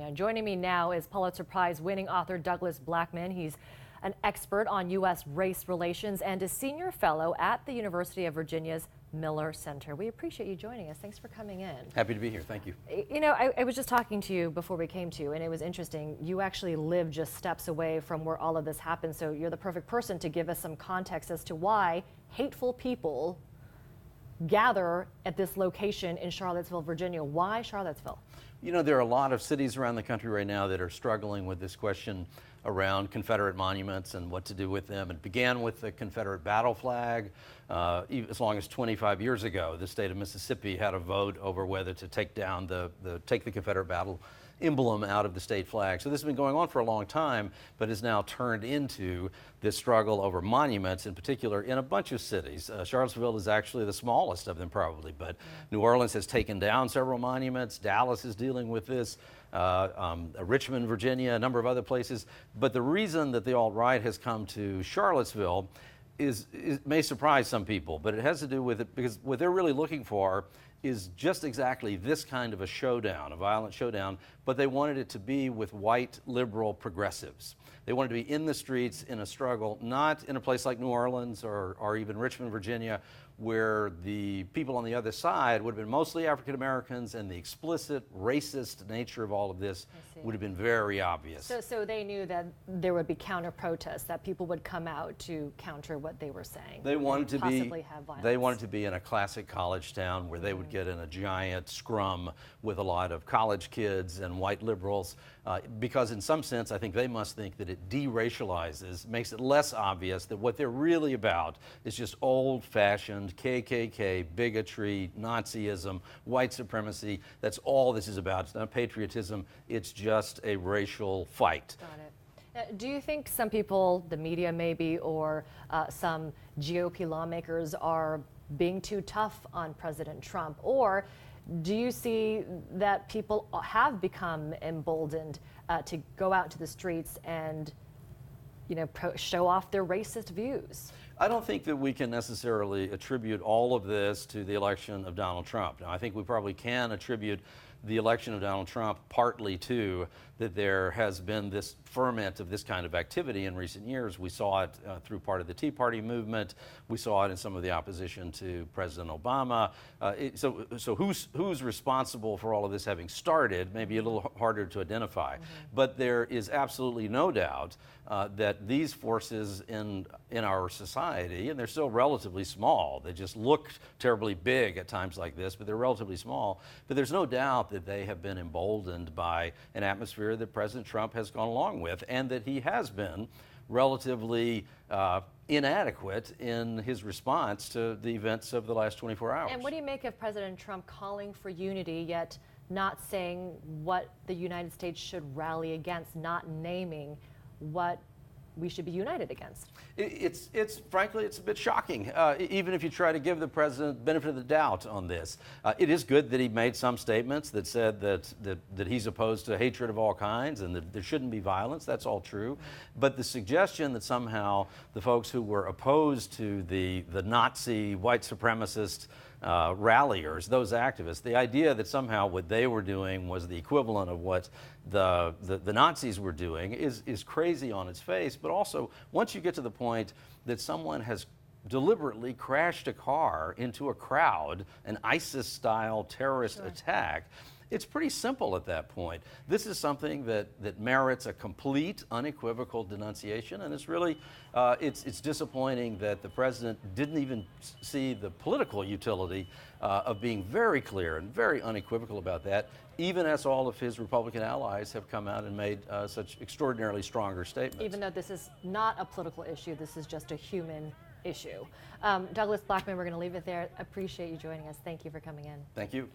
And joining me now is Pulitzer Prize winning author Douglas Blackman. He's an expert on U.S. race relations and a senior fellow at the University of Virginia's Miller Center. We appreciate you joining us. Thanks for coming in. Happy to be here. Thank you. You know, I was just talking to you before we came to you, and it was interesting. You actually live just steps away from where all of this happened, so you're the perfect person to give us some context as to why hateful people gather at this location in Charlottesville, Virginia. Why Charlottesville? You know, there are a lot of cities around the country right now that are struggling with this question around Confederate monuments and what to do with them. It began with the Confederate battle flag. As long as 25 years ago, the state of Mississippi had a vote over whether to take down take the Confederate battle emblem out of the state flag. So this has been going on for a long time, but has now turned into this struggle over monuments, in particular in a bunch of cities. Charlottesville is actually the smallest of them probably, but New Orleans has taken down several monuments. Dallas is dealing with this. Richmond, Virginia, a number of other places. But the reason that the alt-right has come to Charlottesville may surprise some people, but it has to do with it because what they're really looking for is just exactly this kind of a showdown, a violent showdown, but they wanted it to be with white liberal progressives. They wanted to be in the streets in a struggle, not in a place like New Orleans or even Richmond, Virginia, where the people on the other side would have been mostly African Americans, and the explicit racist nature of all of this would have been very obvious. So they knew that there would be counter protests, that people would come out to counter what they were saying. They wanted to possibly have violence. They wanted to be in a classic college town where they would get in a giant scrum with a lot of college kids and white liberals, because in some sense I think they must think that it deracializes, makes it less obvious that what they're really about is just old-fashioned KKK, bigotry, Nazism, white supremacy. That's all this is about. It's not patriotism, it's just a racial fight. Got it. Now, do you think some people, the media maybe, or some GOP lawmakers are being too tough on President Trump? Or do you see that people have become emboldened to go out to the streets and, you know, show off their racist views? I don't think that we can necessarily attribute all of this to the election of Donald Trump. Now, I think we probably can attribute the election of Donald Trump partly to that there has been this ferment of this kind of activity in recent years. We saw it through part of the Tea Party movement. We saw it in some of the opposition to President Obama. So who's responsible for all of this having started may be a little harder to identify. But there is absolutely no doubt that these forces in our society, and they're still relatively small, they just look terribly big at times like this, but they're relatively small. But there's no doubt that they have been emboldened by an atmosphere that President Trump has gone along with, and that he has been relatively inadequate in his response to the events of the last 24 hours. And what do you make of President Trump calling for unity, yet not saying what the United States should rally against, not naming what we should be united against? Frankly, it's a bit shocking, even if you try to give the president benefit of the doubt on this. It is good that he made some statements that said that he's opposed to hatred of all kinds and that there shouldn't be violence. That's all true. But the suggestion that somehow the folks who were opposed to the Nazi white supremacist ralliers, those activists, the idea that somehow what they were doing was the equivalent of what the Nazis were doing is crazy on its face. But also, once you get to the point that someone has deliberately crashed a car into a crowd, an ISIS-style terrorist attack, it's pretty simple at that point. This is something that merits a complete, unequivocal denunciation, and it's really, it's disappointing that the president didn't even see the political utility of being very clear and very unequivocal about that, even as all of his Republican allies have come out and made such extraordinarily stronger statements. Even though this is not a political issue, this is just a human issue. Douglas Blackman, we're going to leave it there. Appreciate you joining us. Thank you for coming in. Thank you.